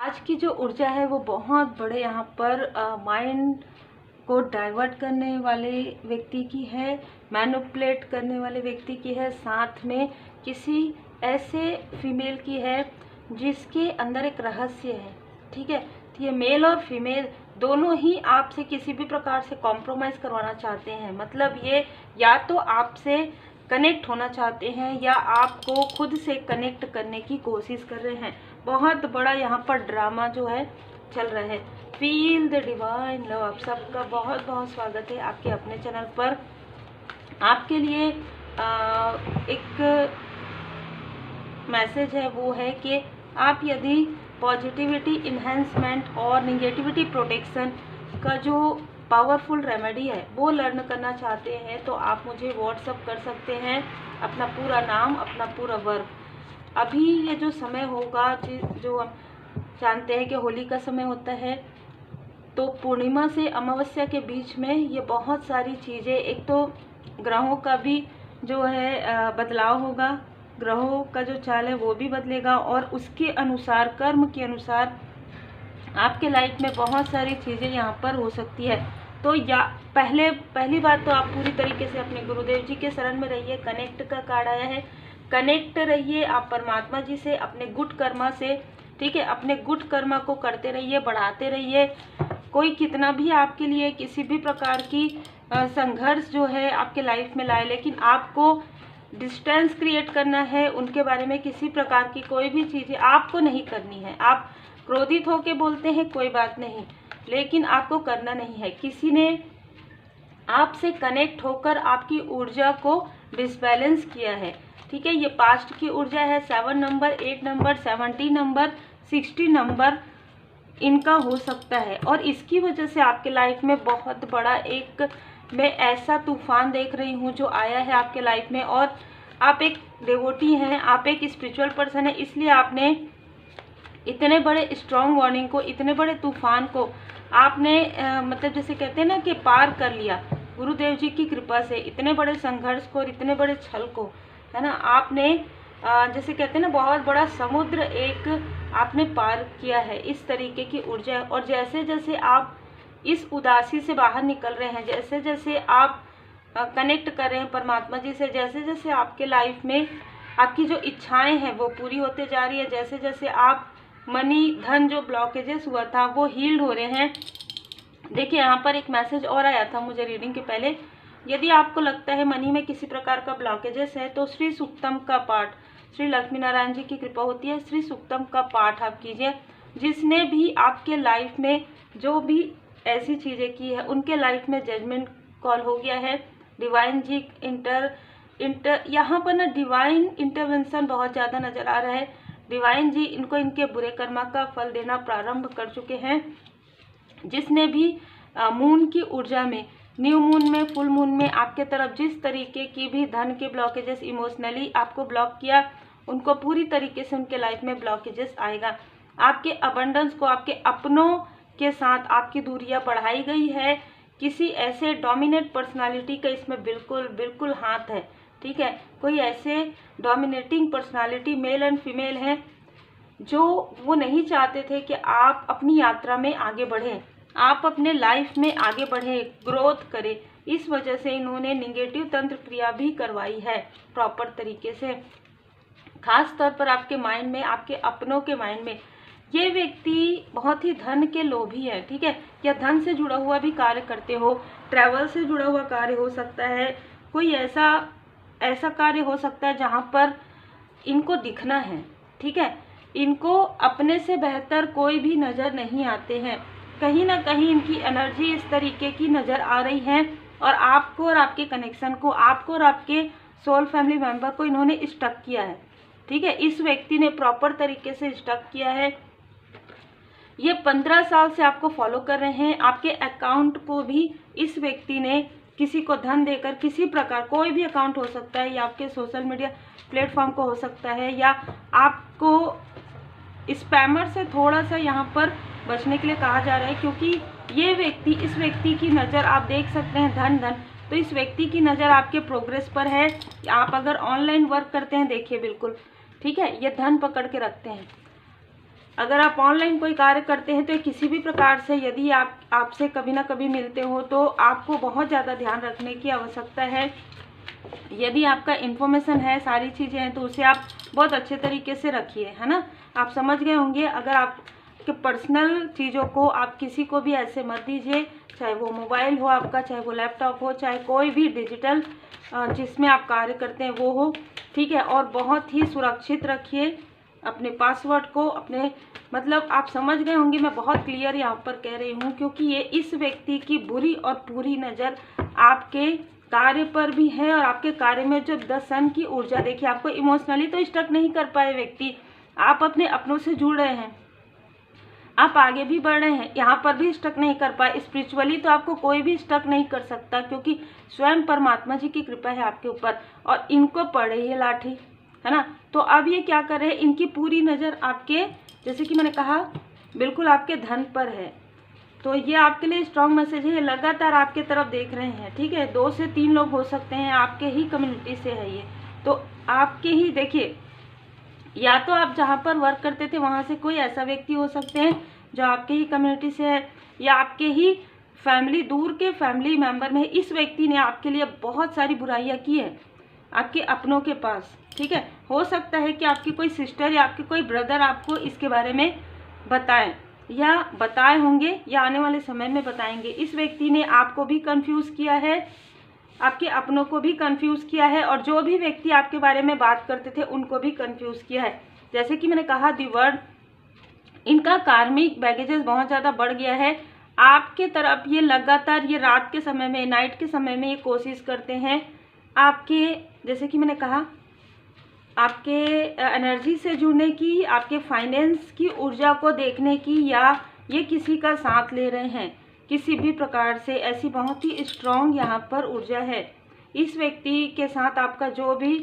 आज की जो ऊर्जा है वो बहुत बड़े यहाँ पर माइंड को डाइवर्ट करने वाले व्यक्ति की है, मैनिपुलेट करने वाले व्यक्ति की है, साथ में किसी ऐसे फीमेल की है जिसके अंदर एक रहस्य है। ठीक है, तो ये मेल और फीमेल दोनों ही आपसे किसी भी प्रकार से कॉम्प्रोमाइज़ करवाना चाहते हैं। मतलब ये या तो आपसे कनेक्ट होना चाहते हैं या आपको खुद से कनेक्ट करने की कोशिश कर रहे हैं। बहुत बड़ा यहाँ पर ड्रामा जो है चल रहा है। Feel the divine love. आप सबका बहुत बहुत स्वागत है आपके अपने चैनल पर। आपके लिए एक मैसेज है, वो है कि आप यदि पॉजिटिविटी इन्हेंसमेंट और निगेटिविटी प्रोटेक्शन का जो पावरफुल रेमेडी है वो लर्न करना चाहते हैं तो आप मुझे व्हाट्सअप कर सकते हैं अपना पूरा नाम, अपना पूरा वर्क। अभी ये जो समय होगा, जो हम जानते हैं कि होली का समय होता है, तो पूर्णिमा से अमावस्या के बीच में ये बहुत सारी चीज़ें, एक तो ग्रहों का भी जो है बदलाव होगा, ग्रहों का जो चाल है वो भी बदलेगा और उसके अनुसार, कर्म के अनुसार आपके लाइफ में बहुत सारी चीज़ें यहाँ पर हो सकती है। तो या पहली बात तो आप पूरी तरीके से अपने गुरुदेव जी के शरण में रहिए। कनेक्ट का कार्ड आया है, कनेक्ट रहिए आप परमात्मा जी से, अपने गुड कर्मा से। ठीक है, अपने गुड कर्मा को करते रहिए, बढ़ाते रहिए। कोई कितना भी आपके लिए किसी भी प्रकार की संघर्ष जो है आपके लाइफ में लाए, लेकिन आपको डिस्टेंस क्रिएट करना है। उनके बारे में किसी प्रकार की कोई भी चीज़ें आपको नहीं करनी है। आप क्रोधित होके बोलते हैं, कोई बात नहीं, लेकिन आपको करना नहीं है। किसी ने आपसे कनेक्ट होकर आपकी ऊर्जा को डिसबैलेंस किया है। ठीक है, ये पास्ट की ऊर्जा है। 7 नंबर, 8 नंबर, 70 नंबर, 60 नंबर इनका हो सकता है और इसकी वजह से आपके लाइफ में बहुत बड़ा एक मैं ऐसा तूफान देख रही हूँ जो आया है आपके लाइफ में। और आप एक डिवोटी हैं, आप एक स्पिरिचुअल पर्सन है, इसलिए आपने इतने बड़े स्ट्रॉन्ग वार्निंग को, इतने बड़े तूफान को आपने मतलब जैसे कहते हैं ना कि पार कर लिया गुरुदेव जी की कृपा से। इतने बड़े संघर्ष को और इतने बड़े छल को, है ना, आपने जैसे कहते हैं ना बहुत बड़ा समुद्र एक आपने पार किया है। इस तरीके की ऊर्जा, और जैसे जैसे आप इस उदासी से बाहर निकल रहे हैं, जैसे जैसे आप कनेक्ट कर रहे हैं परमात्मा जी से, जैसे जैसे आपके लाइफ में आपकी जो इच्छाएं हैं वो पूरी होते जा रही है, जैसे जैसे आप मनी, धन जो ब्लॉकेजेस हुआ था वो हील्ड हो रहे हैं। देखिए यहाँ पर एक मैसेज और आया था मुझे रीडिंग के पहले। यदि आपको लगता है मनी में किसी प्रकार का ब्लॉकेजेस है तो श्री सूक्तम का पाठ, श्री लक्ष्मी नारायण जी की कृपा होती है, श्री सूक्तम का पाठ आप कीजिए। जिसने भी आपके लाइफ में जो भी ऐसी चीज़ें की है उनके लाइफ में जजमेंट कॉल हो गया है। डिवाइन जी यहाँ पर ना डिवाइन इंटरवेंशन बहुत ज़्यादा नज़र आ रहा है। डिवाइन जी इनको इनके बुरे कर्मा का फल देना प्रारंभ कर चुके हैं। जिसने भी मून की ऊर्जा में, न्यू मून में, फुल मून में आपके तरफ जिस तरीके की भी धन के ब्लॉकेजेस इमोशनली आपको ब्लॉक किया, उनको पूरी तरीके से उनके लाइफ में ब्लॉकेजेस आएगा। आपके अबंडेंस को, आपके अपनों के साथ आपकी दूरियां बढ़ाई गई है। किसी ऐसे डोमिनेट पर्सनालिटी का इसमें बिल्कुल बिल्कुल हाथ है। ठीक है, कोई ऐसे dominating personality male and female हैं जो वो नहीं चाहते थे कि आप अपनी यात्रा में आगे बढ़ें, आप अपने लाइफ में आगे बढ़ें, ग्रोथ करें। इस वजह से इन्होंने निगेटिव तंत्र क्रिया भी करवाई है प्रॉपर तरीके से, खास तौर पर आपके माइंड में, आपके अपनों के माइंड में। ये व्यक्ति बहुत ही धन के लोभी है। ठीक है, या धन से जुड़ा हुआ भी कार्य करते हो, ट्रैवल से जुड़ा हुआ कार्य हो सकता है, कोई ऐसा कार्य हो सकता है जहाँ पर इनको दिखना है। ठीक है, इनको अपने से बेहतर कोई भी नज़र नहीं आते हैं। कहीं ना कहीं इनकी एनर्जी इस तरीके की नज़र आ रही है और आपको और आपके कनेक्शन को, आपको और आपके सोल फैमिली मेंबर को इन्होंने स्टक किया है। ठीक है, इस व्यक्ति ने प्रॉपर तरीके से स्टक किया है। ये 15 साल से आपको फॉलो कर रहे हैं। आपके अकाउंट को भी इस व्यक्ति ने किसी को धन देकर, किसी प्रकार, कोई भी अकाउंट हो सकता है या आपके सोशल मीडिया प्लेटफॉर्म को हो सकता है, या आपको स्पैमर से थोड़ा सा यहाँ पर बचने के लिए कहा जा रहा है, क्योंकि ये व्यक्ति, इस व्यक्ति की नज़र आप देख सकते हैं धन, तो इस व्यक्ति की नज़र आपके प्रोग्रेस पर है। आप अगर ऑनलाइन वर्क करते हैं, देखिए बिल्कुल, ठीक है, ये धन पकड़ के रखते हैं। अगर आप ऑनलाइन कोई कार्य करते हैं तो किसी भी प्रकार से यदि आपसे कभी ना कभी मिलते हो तो आपको बहुत ज़्यादा ध्यान रखने की आवश्यकता है। यदि आपका इन्फॉर्मेशन है, सारी चीज़ें हैं, तो उसे आप बहुत अच्छे तरीके से रखिए, है ना। आप समझ गए होंगे। अगर आपके पर्सनल चीज़ों को आप किसी को भी ऐसे मत दीजिए, चाहे वो मोबाइल हो आपका, चाहे वो लैपटॉप हो, चाहे कोई भी डिजिटल जिसमें आप कार्य करते हैं वो हो, ठीक है। और बहुत ही सुरक्षित रखिए अपने पासवर्ड को, अपने मतलब आप समझ गए होंगे। मैं बहुत क्लियर यहाँ पर कह रही हूँ क्योंकि ये इस व्यक्ति की बुरी और पूरी नज़र आपके कार्य पर भी है और आपके कार्य में जो 10 सन की ऊर्जा, देखिए आपको इमोशनली तो स्टक नहीं कर पाए व्यक्ति, आप अपने अपनों से जुड़ रहे हैं, आप आगे भी बढ़ रहे हैं, यहाँ पर भी स्टक नहीं कर पाए। स्पिरिचुअली तो आपको कोई भी स्टक नहीं कर सकता क्योंकि स्वयं परमात्मा जी की कृपा है आपके ऊपर और इनको पड़ रही है लाठी, है ना। तो अब ये क्या कर रहे हैं, इनकी पूरी नज़र आपके, जैसे कि मैंने कहा, बिल्कुल आपके धन पर है। तो ये आपके लिए स्ट्रॉन्ग मैसेज है, लगातार आपके तरफ देख रहे हैं, ठीक है। 2 से 3 लोग हो सकते हैं, आपके ही कम्युनिटी से है ये, तो आपके ही, देखिए, या तो आप जहाँ पर वर्क करते थे वहाँ से कोई ऐसा व्यक्ति हो सकते हैं जो आपके ही कम्युनिटी से है, या आपके ही फैमिली, दूर के फैमिली मेंबर में इस व्यक्ति ने आपके लिए बहुत सारी बुराइयाँ की है आपके अपनों के पास, ठीक है। हो सकता है कि आपकी कोई सिस्टर या आपके कोई ब्रदर आपको इसके बारे में बताएं, या बताए होंगे, या आने वाले समय में बताएंगे। इस व्यक्ति ने आपको भी कंफ्यूज किया है, आपके अपनों को भी कंफ्यूज किया है, और जो भी व्यक्ति आपके बारे में बात करते थे उनको भी कंफ्यूज किया है। जैसे कि मैंने कहा, दी वर्ड, इनका कार्मिक बैगेजेस बहुत ज़्यादा बढ़ गया है आपके तरफ। ये लगातार, ये रात के समय में, नाइट के समय में ये कोशिश करते हैं आपके, जैसे कि मैंने कहा, आपके एनर्जी से जुड़ने की, आपके फाइनेंस की ऊर्जा को देखने की, या ये किसी का साथ ले रहे हैं किसी भी प्रकार से। ऐसी बहुत ही स्ट्रॉन्ग यहाँ पर ऊर्जा है। इस व्यक्ति के साथ आपका जो भी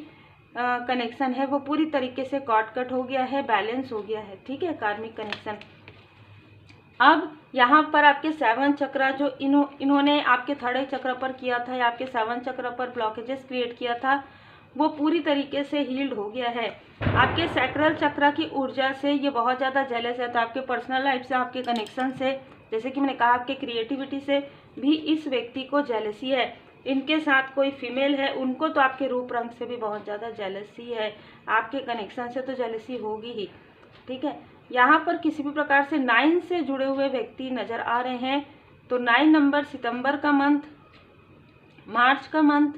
कनेक्शन है वो पूरी तरीके से कट हो गया है, बैलेंस हो गया है, ठीक है, कार्मिक कनेक्शन। अब यहाँ पर आपके 7 चक्र जो इन्होंने आपके 3rd चक्र पर किया था, या आपके 7 चक्र पर ब्लॉकेजेस क्रिएट किया था, वो पूरी तरीके से हील्ड हो गया है। आपके सैक्रल चक्र की ऊर्जा से ये बहुत ज़्यादा जेलस है। तो आपके पर्सनल लाइफ से, आपके कनेक्शन से, जैसे कि मैंने कहा, आपके क्रिएटिविटी से भी इस व्यक्ति को जेलसी है। इनके साथ कोई फीमेल है, उनको तो आपके रूप रंग से भी बहुत ज़्यादा जेलसी है, आपके कनेक्शन से तो जेलसी होगी ही, ठीक है। यहाँ पर किसी भी प्रकार से 9 से जुड़े हुए व्यक्ति नज़र आ रहे हैं। तो 9 नंबर सितंबर का मंथ, मार्च का मंथ,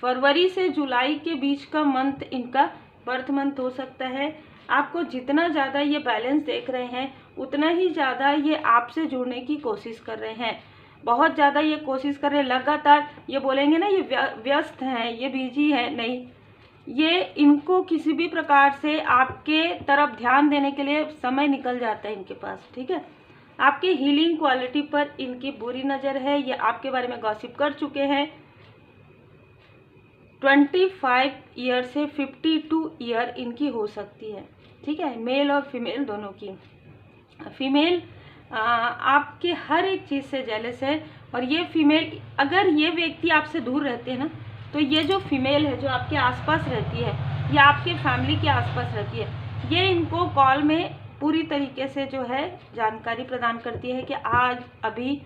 फरवरी से जुलाई के बीच का मंथ इनका बर्थ मंथ हो सकता है। आपको जितना ज़्यादा ये बैलेंस देख रहे हैं उतना ही ज़्यादा ये आपसे जुड़ने की कोशिश कर रहे हैं, बहुत ज़्यादा ये कोशिश कर रहे हैं लगातार। ये बोलेंगे ना ये व्यस्त हैं, ये बिजी है, नहीं, ये इनको किसी भी प्रकार से आपके तरफ ध्यान देने के लिए समय निकल जाता है इनके पास, ठीक है। आपके हीलिंग क्वालिटी पर इनकी बुरी नज़र है, ये आपके बारे में गॉसिप कर चुके हैं। 25 ईयर से 52 ईयर इनकी हो सकती है, ठीक है, मेल और फीमेल दोनों की। फीमेल आपके हर एक चीज़ से जेलस है, और ये फीमेल, अगर ये व्यक्ति आपसे दूर रहते हैं ना, तो ये जो फीमेल है जो आपके आसपास रहती है या आपके फैमिली के आसपास रहती है, ये इनको कॉल में पूरी तरीके से जो है जानकारी प्रदान करती है कि आज अभी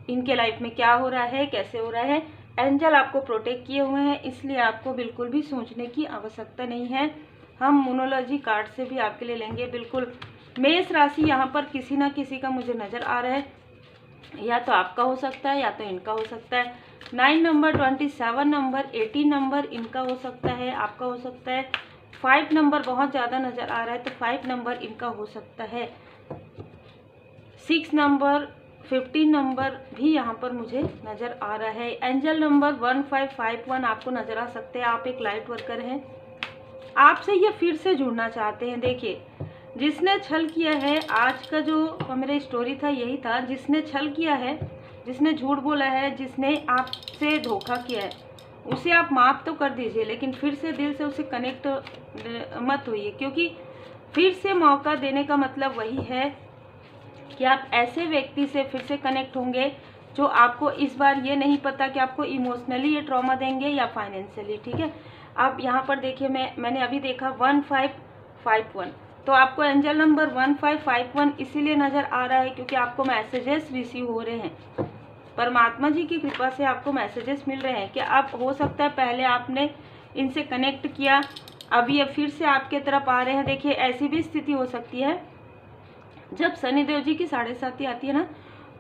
इनके लाइफ में क्या हो रहा है, कैसे हो रहा है। एंजल आपको प्रोटेक्ट किए हुए हैं, इसलिए आपको बिल्कुल भी सोचने की आवश्यकता नहीं है। हम मोनोलॉजी कार्ड से भी आपके लिए लेंगे, बिल्कुल। मेष राशि यहाँ पर किसी ना किसी का मुझे नज़र आ रहा है, या तो आपका हो सकता है या तो इनका हो सकता है। 9 नंबर, 27 नंबर, 18 नंबर इनका हो सकता है, आपका हो सकता है। 5 नंबर बहुत ज़्यादा नज़र आ रहा है, तो 5 नंबर इनका हो सकता है। 6 नंबर, 15 नंबर भी यहाँ पर मुझे नज़र आ रहा है। एंजल नंबर 1551 आपको नज़र आ सकते हैं। आप एक लाइट वर्कर हैं, आपसे ये फिर से जुड़ना चाहते हैं। देखिए, जिसने छल किया है, आज का जो मेरा स्टोरी था यही था, जिसने छल किया है, जिसने झूठ बोला है, जिसने आपसे धोखा किया है, उसे आप माफ़ तो कर दीजिए, लेकिन फिर से दिल से उसे कनेक्ट मत होइए, क्योंकि फिर से मौका देने का मतलब वही है कि आप ऐसे व्यक्ति से फिर से कनेक्ट होंगे जो आपको इस बार ये नहीं पता कि आपको इमोशनली ये ट्रॉमा देंगे या फाइनेंशियली, ठीक है। अब यहाँ पर देखिए, मैंने अभी देखा 1551, तो आपको एंजल नंबर 1551 इसीलिए नज़र आ रहा है क्योंकि आपको मैसेजेस रिसीव हो रहे हैं, परमात्मा जी की कृपा से आपको मैसेजेस मिल रहे हैं कि अब हो सकता है पहले आपने इनसे कनेक्ट किया, अब ये फिर से आपके तरफ आ रहे हैं। देखिए ऐसी भी स्थिति हो सकती है जब शनिदेव जी की 7.5 आती है ना,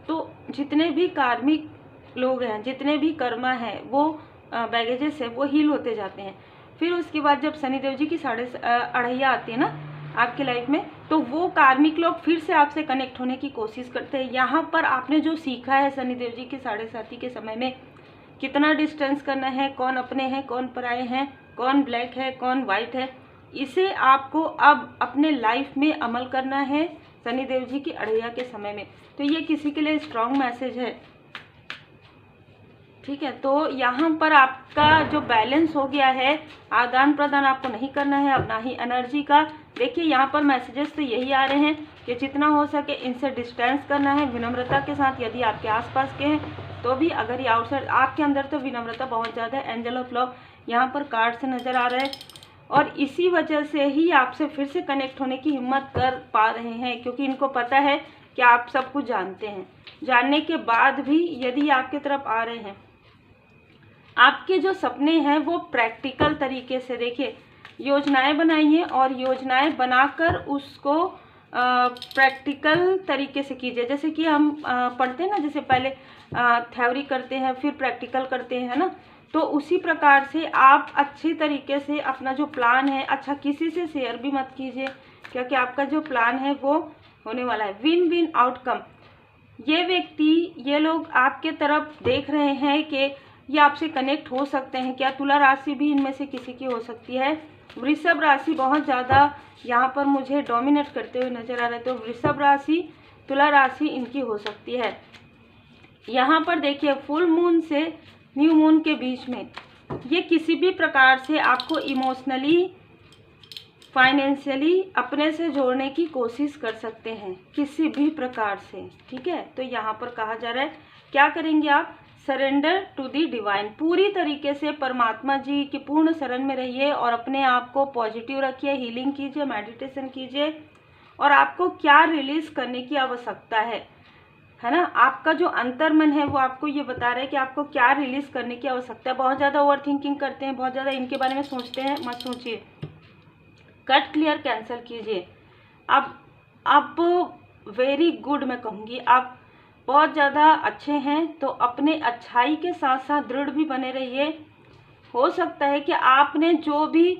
तो जितने भी कार्मिक लोग हैं, जितने भी कर्मा है, वो बैगेजेस है, वो हील होते जाते हैं। फिर उसके बाद जब शनिदेव जी की 2.5 आती है ना आपके लाइफ में, तो वो कार्मिक लोग फिर से आपसे कनेक्ट होने की कोशिश करते हैं। यहाँ पर आपने जो सीखा है शनिदेव जी की 7.5 के समय में, कितना डिस्टेंस करना है, कौन अपने हैं कौन पराए हैं, कौन ब्लैक है कौन वाइट है, इसे आपको अब अपने लाइफ में अमल करना है शनिदेव जी की 2.5 के समय में। तो ये किसी के लिए स्ट्रॉन्ग मैसेज है, ठीक है। तो यहाँ पर आपका जो बैलेंस हो गया है, आदान प्रदान आपको नहीं करना है, अपना ही एनर्जी का। देखिए यहाँ पर मैसेजेस तो यही आ रहे हैं कि जितना हो सके इनसे डिस्टेंस करना है विनम्रता के साथ, यदि आपके आसपास के हैं तो भी। अगर ये आउटसाइड, आपके अंदर तो विनम्रता बहुत ज़्यादा है। एंजल ऑफ लव यहाँ पर कार्ड से नज़र आ रहा है, और इसी वजह से ही आपसे फिर से कनेक्ट होने की हिम्मत कर पा रहे हैं, क्योंकि इनको पता है कि आप सब कुछ जानते हैं। जानने के बाद भी यदि आपकी तरफ आ रहे हैं, आपके जो सपने हैं वो प्रैक्टिकल तरीके से देखिए, योजनाएं बनाइए और योजनाएं बनाकर उसको प्रैक्टिकल तरीके से कीजिए। जैसे कि हम पढ़ते हैं ना, जैसे पहले थ्योरी करते हैं फिर प्रैक्टिकल करते हैं, है ना, तो उसी प्रकार से आप अच्छी तरीके से अपना जो प्लान है, अच्छा किसी से शेयर भी मत कीजिए, क्योंकि आपका जो प्लान है वो होने वाला है। Win win outcome. ये व्यक्ति, ये लोग आपके तरफ देख रहे हैं कि ये आपसे कनेक्ट हो सकते हैं क्या। तुला राशि भी इनमें से किसी की हो सकती है। वृषभ राशि बहुत ज़्यादा यहाँ पर मुझे डोमिनेट करते हुए नजर आ रहे हैं, तो वृषभ राशि, तुला राशि इनकी हो सकती है। यहाँ पर देखिए फुल मून से न्यू मून के बीच में ये किसी भी प्रकार से आपको इमोशनली, फाइनेंशियली अपने से जोड़ने की कोशिश कर सकते हैं, किसी भी प्रकार से, ठीक है। तो यहाँ पर कहा जा रहा है क्या करेंगे आप, सरेंडर टू दी डिवाइन। पूरी तरीके से परमात्मा जी की पूर्ण शरण में रहिए और अपने आप को पॉजिटिव रखिए, हीलिंग कीजिए, मेडिटेशन कीजिए। और आपको क्या रिलीज करने की आवश्यकता है ना, आपका जो अंतर्मन है वो आपको ये बता रहा है कि आपको क्या रिलीज करने की आवश्यकता है। बहुत ज़्यादा ओवर थिंकिंग करते हैं, बहुत ज़्यादा इनके बारे में सोचते हैं, मत सोचिए, कट क्लियर कैंसिल कीजिए। अब वेरी गुड मैं कहूँगी, आप बहुत ज़्यादा अच्छे हैं, तो अपने अच्छाई के साथ साथ दृढ़ भी बने रहिए। हो सकता है कि आपने जो भी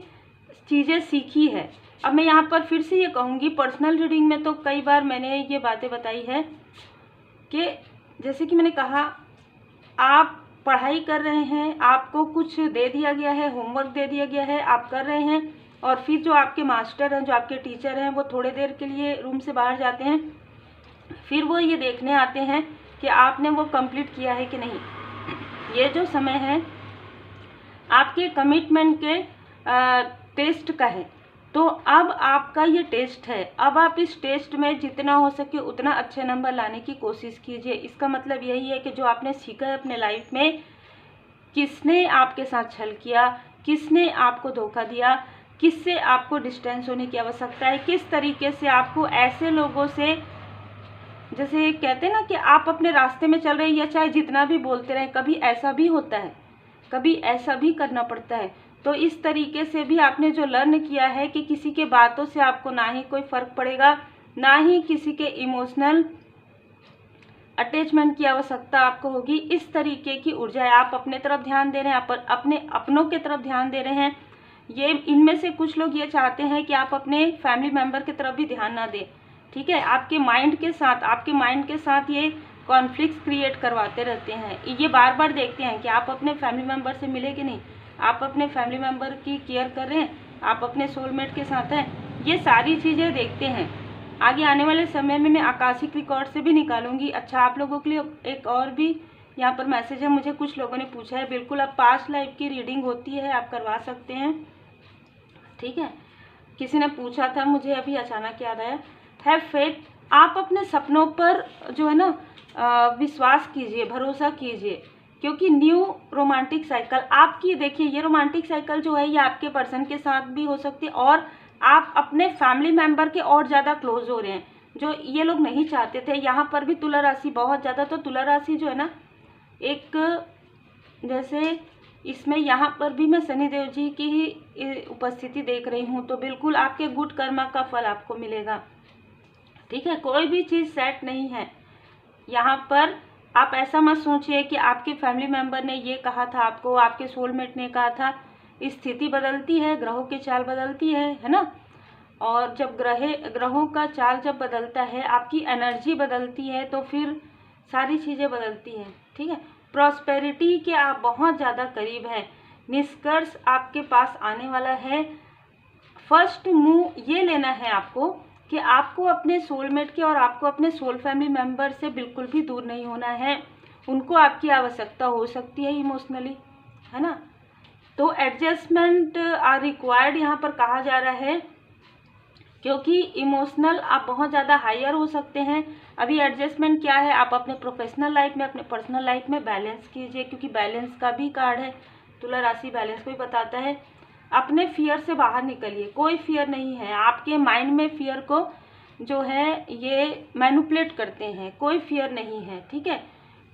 चीज़ें सीखी है, अब मैं यहाँ पर फिर से ये कहूँगी, पर्सनल रीडिंग में तो कई बार मैंने ये बातें बताई है कि जैसे कि मैंने कहा, आप पढ़ाई कर रहे हैं, आपको कुछ दे दिया गया है, होमवर्क दे दिया गया है, आप कर रहे हैं, और फिर जो आपके मास्टर हैं, जो आपके टीचर हैं, वो थोड़े देर के लिए रूम से बाहर जाते हैं, फिर वो ये देखने आते हैं कि आपने वो कंप्लीट किया है कि नहीं। ये जो समय है आपके कमिटमेंट के टेस्ट का है, तो अब आपका ये टेस्ट है। अब आप इस टेस्ट में जितना हो सके उतना अच्छे नंबर लाने की कोशिश कीजिए। इसका मतलब यही है कि जो आपने सीखा है अपने लाइफ में, किसने आपके साथ छल किया, किसने आपको धोखा दिया, किससे आपको डिस्टेंस होने की आवश्यकता है, किस तरीके से आपको ऐसे लोगों से, जैसे कहते हैं ना कि आप अपने रास्ते में चल रहे हैं, या चाहे जितना भी बोलते रहें, कभी ऐसा भी होता है, कभी ऐसा भी करना पड़ता है। तो इस तरीके से भी आपने जो लर्न किया है कि किसी के बातों से आपको ना ही कोई फर्क पड़ेगा, ना ही किसी के इमोशनल अटैचमेंट की आवश्यकता आपको होगी। इस तरीके की ऊर्जा आप अपने तरफ ध्यान दे रहे हैं, आप अपने अपनों के तरफ ध्यान दे रहे हैं। ये इनमें से कुछ लोग ये चाहते हैं कि आप अपने फैमिली मेम्बर की तरफ भी ध्यान ना दें, ठीक है। आपके माइंड के साथ ये कॉन्फ्लिक्ट क्रिएट करवाते रहते हैं। ये बार बार देखते हैं कि आप अपने फैमिली मेम्बर से मिले कि नहीं, आप अपने फैमिली मेम्बर की केयर कर रहे हैं, आप अपने सोलमेट के साथ हैं, ये सारी चीज़ें देखते हैं। आगे आने वाले समय में मैं आकाशिक रिकॉर्ड से भी निकालूंगी। अच्छा, आप लोगों के लिए एक और भी यहाँ पर मैसेज है, मुझे कुछ लोगों ने पूछा है, बिल्कुल अब पास्ट लाइफ की रीडिंग होती है, आप करवा सकते हैं, ठीक है। किसी ने पूछा था, मुझे अभी अचानक याद आया। हैव फेथ, आप अपने सपनों पर जो है ना विश्वास कीजिए, भरोसा कीजिए, क्योंकि न्यू रोमांटिक साइकिल आपकी, देखिए ये रोमांटिक साइकिल जो है ये आपके पर्सन के साथ भी हो सकती है और आप अपने फैमिली मेंबर के और ज़्यादा क्लोज हो रहे हैं, जो ये लोग नहीं चाहते थे। यहाँ पर भी तुला राशि बहुत ज़्यादा, तो तुला राशि जो है ना, एक जैसे इसमें यहाँ पर भी मैं शनिदेव जी की ही उपस्थिति देख रही हूँ, तो बिल्कुल आपके गुड कर्मा का फल आपको मिलेगा। ठीक है, कोई भी चीज़ सेट नहीं है यहाँ पर। आप ऐसा मत सोचिए कि आपके फैमिली मेंबर ने ये कहा था आपको, आपके सोलमेट ने कहा था। स्थिति बदलती है, ग्रहों की चाल बदलती है ना। और जब ग्रहों का चाल जब बदलता है, आपकी एनर्जी बदलती है, तो फिर सारी चीज़ें बदलती हैं। ठीक है, प्रॉस्पेरिटी के आप बहुत ज़्यादा करीब हैं, निष्कर्ष आपके पास आने वाला है। फर्स्ट मूव ये लेना है आपको कि आपको अपने सोलमेट के और आपको अपने सोल फैमिली मेंबर से बिल्कुल भी दूर नहीं होना है। उनको आपकी आवश्यकता हो सकती है इमोशनली, है ना। तो एडजस्टमेंट आर रिक्वायर्ड यहाँ पर कहा जा रहा है, क्योंकि इमोशनल आप बहुत ज़्यादा हायर हो सकते हैं। अभी एडजस्टमेंट क्या है, आप अपने प्रोफेशनल लाइफ में, अपने पर्सनल लाइफ में बैलेंस कीजिए, क्योंकि बैलेंस का भी कार्ड है। तुला राशि बैलेंस को भी बताता है। अपने फियर से बाहर निकलिए, कोई फियर नहीं है। आपके माइंड में फियर को जो है ये मैनिपुलेट करते हैं, कोई फियर नहीं है। ठीक है,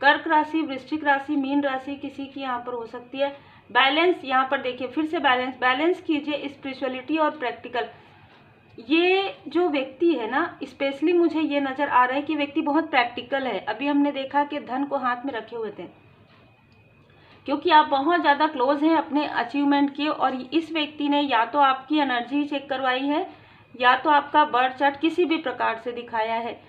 कर्क राशि, वृश्चिक राशि, मीन राशि किसी की यहाँ पर हो सकती है। बैलेंस यहाँ पर देखिए, फिर से बैलेंस कीजिए स्पिरिचुअलिटी और प्रैक्टिकल। ये जो व्यक्ति है ना, स्पेशली मुझे ये नज़र आ रहा है कि व्यक्ति बहुत प्रैक्टिकल है। अभी हमने देखा कि धन को हाथ में रखे हुए थे, क्योंकि आप बहुत ज़्यादा क्लोज हैं अपने अचीवमेंट के। और इस व्यक्ति ने या तो आपकी एनर्जी चेक करवाई है, या तो आपका बर्थ चार्ट किसी भी प्रकार से दिखाया है,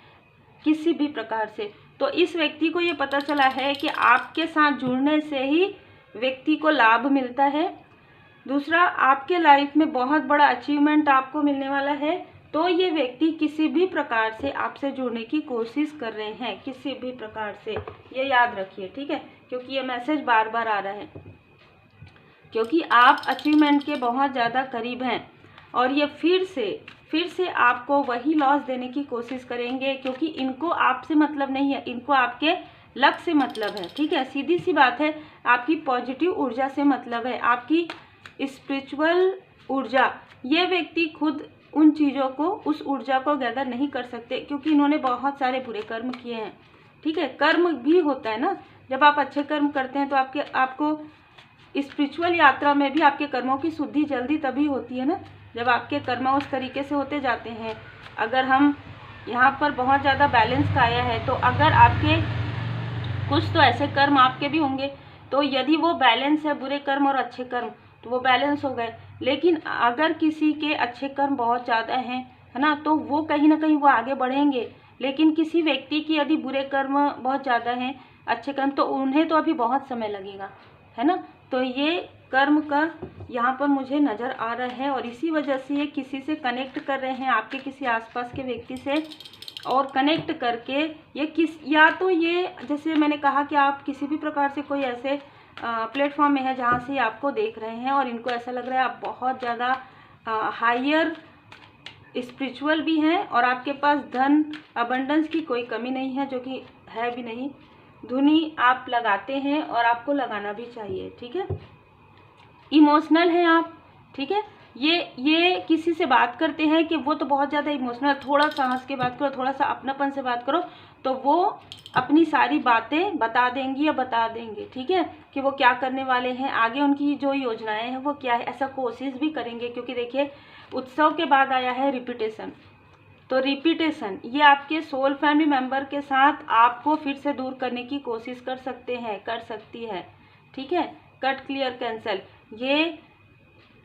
किसी भी प्रकार से। तो इस व्यक्ति को ये पता चला है कि आपके साथ जुड़ने से ही व्यक्ति को लाभ मिलता है। दूसरा, आपके लाइफ में बहुत बड़ा अचीवमेंट आपको मिलने वाला है। तो ये व्यक्ति किसी भी प्रकार से आपसे जुड़ने की कोशिश कर रहे हैं, किसी भी प्रकार से, ये याद रखिए। ठीक है, क्योंकि ये मैसेज बार बार आ रहा है, क्योंकि आप अचीवमेंट के बहुत ज़्यादा करीब हैं। और ये फिर से आपको वही लॉस देने की कोशिश करेंगे, क्योंकि इनको आपसे मतलब नहीं है, इनको आपके लक से मतलब है। ठीक है, सीधी सी बात है, आपकी पॉजिटिव ऊर्जा से मतलब है, आपकी स्पिरिचुअल ऊर्जा। ये व्यक्ति खुद उन चीज़ों को, उस ऊर्जा को गैदर नहीं कर सकते, क्योंकि इन्होंने बहुत सारे बुरे कर्म किए हैं। ठीक है, कर्म भी होता है ना, जब आप अच्छे कर्म करते हैं तो आपको स्पिरिचुअल यात्रा में भी आपके कर्मों की शुद्धि जल्दी तभी होती है ना, जब आपके कर्म उस तरीके से होते जाते हैं। अगर हम यहाँ पर बहुत ज़्यादा बैलेंस का आया है, तो अगर आपके कुछ तो ऐसे कर्म आपके भी होंगे, तो यदि वो बैलेंस है, बुरे कर्म और अच्छे कर्म, तो वो बैलेंस हो गए। लेकिन अगर किसी के अच्छे कर्म बहुत ज़्यादा हैं, है ना, तो वो कहीं ना कहीं वो आगे बढ़ेंगे। लेकिन किसी व्यक्ति की यदि बुरे कर्म बहुत ज़्यादा हैं, अच्छे कर्म, तो उन्हें तो अभी बहुत समय लगेगा, है ना। तो ये कर्म का यहाँ पर मुझे नज़र आ रहा है, और इसी वजह से ये किसी से कनेक्ट कर रहे हैं, आपके किसी आसपास के व्यक्ति से, और कनेक्ट करके ये या तो ये, जैसे मैंने कहा कि आप किसी भी प्रकार से कोई ऐसे प्लेटफॉर्म में है जहाँ से आपको देख रहे हैं, और इनको ऐसा लग रहा है आप बहुत ज़्यादा हायर स्पिरिचुअल भी हैं, और आपके पास धन अबंडेंस की कोई कमी नहीं है, जो कि है भी नहीं। धुनी आप लगाते हैं और आपको लगाना भी चाहिए। ठीक है, इमोशनल हैं आप। ठीक है, ये किसी से बात करते हैं कि वो तो बहुत ज़्यादा इमोशनल, थोड़ा सा हंस के बात करो, थोड़ा सा अपनापन से बात करो, तो वो अपनी सारी बातें बता देंगी या बता देंगे। ठीक है, कि वो क्या करने वाले हैं, आगे उनकी जो योजनाएं हैं वो क्या है, ऐसा कोशिश भी करेंगे। क्योंकि देखिए, उत्सव के बाद आया है रिपीटेशन, तो रिपीटेशन ये आपके सोल फैमिली मेंबर के साथ आपको फिर से दूर करने की कोशिश कर सकती है। ठीक है, कट, क्लियर, कैंसल, ये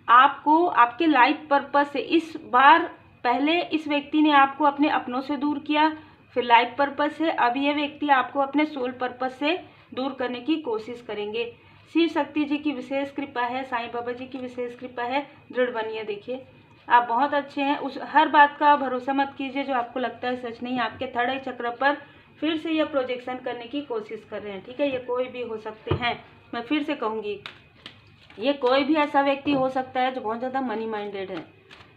आपको आपके लाइफ पर्पस से, इस बार पहले इस व्यक्ति ने आपको अपने अपनों से दूर किया, फिर लाइफ पर्पस से, अब ये व्यक्ति आपको अपने सोल पर्पस से दूर करने की कोशिश करेंगे। शिव शक्ति जी की विशेष कृपा है, साईं बाबा जी की विशेष कृपा है, दृढ़ बनिए। देखिए, आप बहुत अच्छे हैं। उस हर बात का भरोसा मत कीजिए जो आपको लगता है सच नहीं। आपके थर्ड आई चक्र पर फिर से यह प्रोजेक्शन करने की कोशिश कर रहे हैं। ठीक है, ये कोई भी हो सकते हैं, मैं फिर से कहूँगी, ये कोई भी ऐसा व्यक्ति हो सकता है जो बहुत ज़्यादा मनी माइंडेड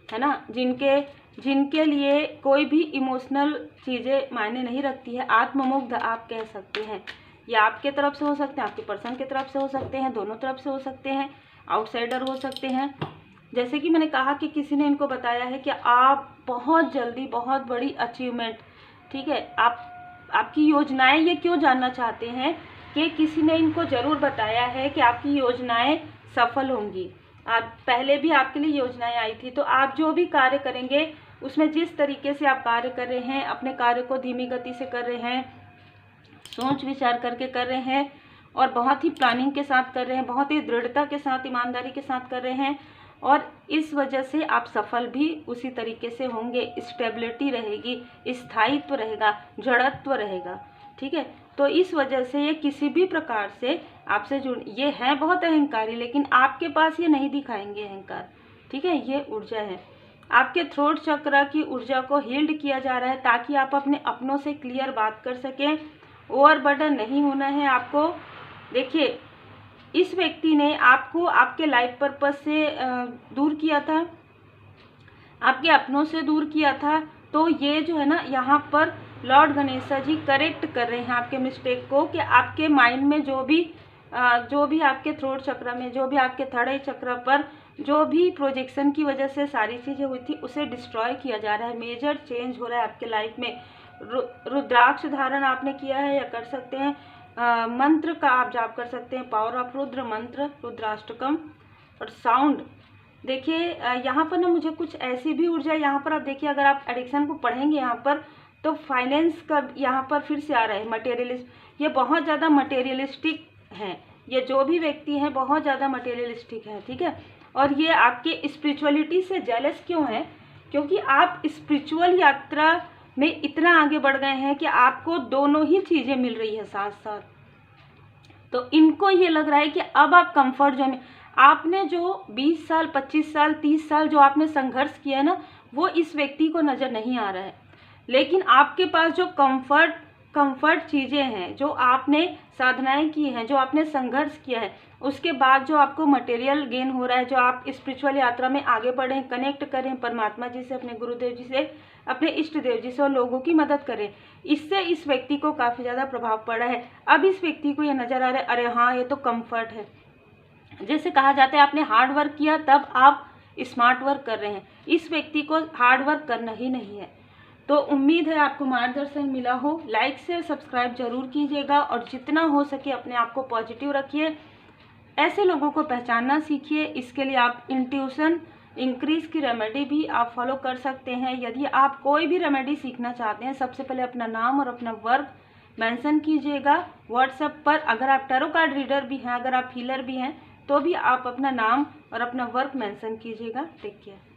है ना, जिनके लिए कोई भी इमोशनल चीज़ें मायने नहीं रखती है। आत्ममुग्ध आप कह सकते हैं। ये आपके तरफ से हो सकते हैं, आपके पर्सन की तरफ से हो सकते हैं, दोनों तरफ से हो सकते हैं, आउटसाइडर हो सकते हैं। जैसे कि मैंने कहा कि किसी ने इनको बताया है कि आप बहुत जल्दी बहुत बड़ी अचीवमेंट, ठीक है, आपकी योजनाएं ये क्यों जानना चाहते हैं कि किसी ने इनको ज़रूर बताया है कि आपकी योजनाएं सफल होंगी। आप पहले भी आपके लिए योजनाएं आई थी, तो आप जो भी कार्य करेंगे उसमें जिस तरीके से आप कार्य कर रहे हैं, अपने कार्य को धीमी गति से कर रहे हैं, सोच विचार करके कर रहे हैं और बहुत ही प्लानिंग के साथ कर रहे हैं, बहुत ही दृढ़ता के साथ, ईमानदारी के साथ कर रहे हैं, और इस वजह से आप सफल भी उसी तरीके से होंगे। स्टेबिलिटी रहेगी, स्थायित्व रहेगा, जड़त्व रहेगा, ठीक है। तो इस वजह से ये किसी भी प्रकार से आपसे ये हैं बहुत अहंकारी, लेकिन आपके पास ये नहीं दिखाएंगे अहंकार, ठीक है। ये ऊर्जा है, आपके थ्रोट चक्र की ऊर्जा को हील्ड किया जा रहा है ताकि आप अपने अपनों से क्लियर बात कर सकें। ओवरबर्डन नहीं होना है आपको। देखिए, इस व्यक्ति ने आपको आपके लाइफ पर्पस से दूर किया था, आपके अपनों से दूर किया था, तो ये जो है ना, यहाँ पर लॉर्ड गणेशा जी करेक्ट कर रहे हैं आपके मिस्टेक को, कि आपके माइंड में जो भी आपके थ्रोट चक्र में, जो भी आपके थर्ड आई चक्र पर जो भी प्रोजेक्शन की वजह से सारी चीज़ें हुई थी, उसे डिस्ट्रॉय किया जा रहा है। मेजर चेंज हो रहा है आपके लाइफ में। रुद्राक्ष धारण आपने किया है या कर सकते हैं, मंत्र का आप जाप कर सकते हैं, पावर ऑफ रुद्र मंत्र, रुद्राष्टकम और साउंड। देखिए यहाँ पर ना मुझे कुछ ऐसी भी ऊर्जा यहाँ पर आप देखिए, अगर आप एडिक्शन को पढ़ेंगे यहाँ पर, तो फाइनेंस का यहाँ पर फिर से आ रहा है, मटेरियलिस्ट। ये बहुत ज़्यादा मटेरियलिस्टिक हैं, ये जो भी व्यक्ति हैं बहुत ज़्यादा मटेरियलिस्टिक है, ठीक है। और ये आपके स्पिरिचुअलिटी से जेलस क्यों है? क्योंकि आप स्पिरिचुअल यात्रा में इतना आगे बढ़ गए हैं कि आपको दोनों ही चीज़ें मिल रही है साथ साथ। तो इनको ये लग रहा है कि अब आप कंफर्ट जोन में, आपने जो 20 साल 25 साल 30 साल जो आपने संघर्ष किया है ना, वो इस व्यक्ति को नज़र नहीं आ रहा है। लेकिन आपके पास जो कंफर्ट चीज़ें हैं, जो आपने साधनाएं की हैं, जो आपने संघर्ष किया है, उसके बाद जो आपको मटेरियल गेन हो रहा है, जो आप स्पिरिचुअल यात्रा में आगे बढ़ें, कनेक्ट करें परमात्मा जी से, अपने गुरुदेव जी से, अपने इष्ट देव जी से, और लोगों की मदद करें, इससे इस व्यक्ति को काफ़ी ज़्यादा प्रभाव पड़ा है। अब इस व्यक्ति को ये नज़र आ रहा है, अरे हाँ ये तो कंफर्ट है। जैसे कहा जाता है आपने हार्ड वर्क किया तब आप स्मार्ट वर्क कर रहे हैं, इस व्यक्ति को हार्ड वर्क करना ही नहीं है। तो उम्मीद है आपको मार्गदर्शन मिला हो। लाइक शेयर सब्सक्राइब जरूर कीजिएगा, और जितना हो सके अपने आप को पॉजिटिव रखिए, ऐसे लोगों को पहचानना सीखिए। इसके लिए आप इंट्यूशन इंक्रीज की रेमेडी भी आप फॉलो कर सकते हैं। यदि आप कोई भी रेमेडी सीखना चाहते हैं, सबसे पहले अपना नाम और अपना वर्क मेंशन कीजिएगा व्हाट्सएप पर। अगर आप टैरो कार्ड रीडर भी हैं, अगर आप हीलर भी हैं, तो भी आप अपना नाम और अपना वर्क मेंशन कीजिएगा। Take care.